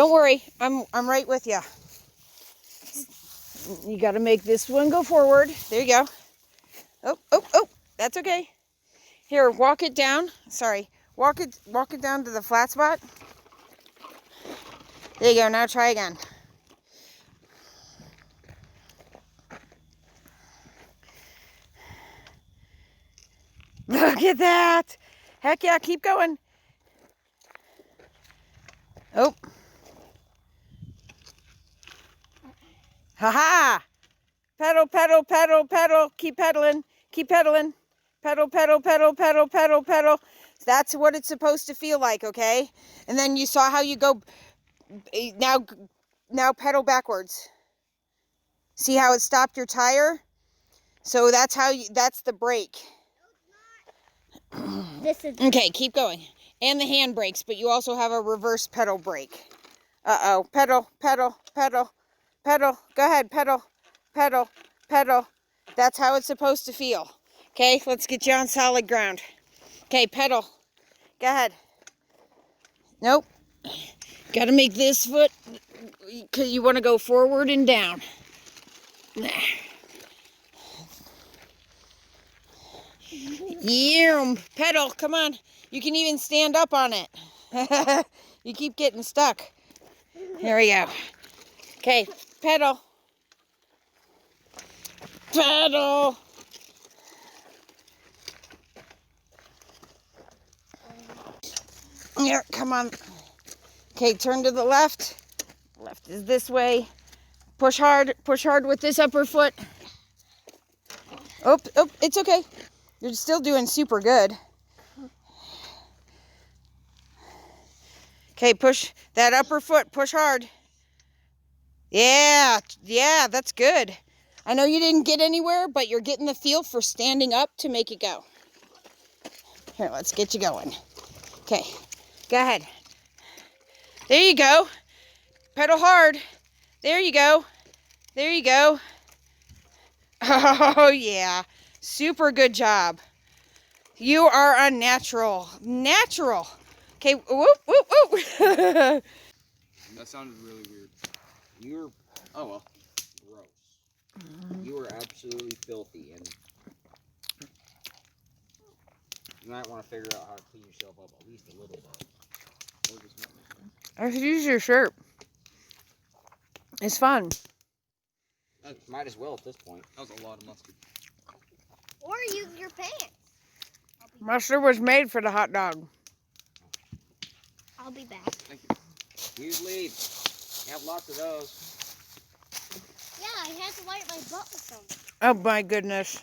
Don't worry, I'm right with you. You got to make this one go forward. There you go. Oh, that's okay. Here, walk it down. Sorry, walk it down to the flat spot. There you go. Now try again. Look at that. Heck yeah, keep going. Oh. Ha-ha. Pedal, pedal, pedal, pedal. Keep pedaling. Keep pedaling. Pedal, pedal, pedal, pedal, pedal, pedal. That's what it's supposed to feel like, okay? And then you saw how you go. Now pedal backwards. See how it stopped your tire? So that's that's the brake. This is Okay, keep going. And the hand brakes, but you also have a reverse pedal brake. Uh-oh. Pedal, pedal, pedal, pedal. Go ahead, pedal, pedal, pedal. That's how it's supposed to feel. Okay, let's get you on solid ground. Okay, pedal. Go ahead. Nope. Got to make this foot, because you want to go forward and down. Yeah, pedal, come on. You can even stand up on it. You keep getting stuck. Here we go. Okay, pedal. Pedal. Here, come on. Okay, turn to the left. Left is this way. Push hard with this upper foot. Oh, it's okay. You're still doing super good. Okay, push that upper foot, push hard. Yeah, that's good. I know you didn't get anywhere, but you're getting the feel for standing up to make it go. Here, let's get you going. Okay, go ahead. There you go. Pedal hard. There you go. There you go. Oh, yeah. Super good job. You are a natural. Natural. Okay, whoop, whoop, whoop. That sounded really weird. You were, oh well, gross. You were absolutely filthy, and you might want to figure out how to clean yourself up at least a little bit. Or just not make sense. I should use your shirt. It's fun. Might as well at this point. That was a lot of mustard. or use your pants. Mustard was made for the hot dog. I'll be back. Thank you. Usually, you have lots of those. Yeah, I had to wipe my butt with them. Oh my goodness.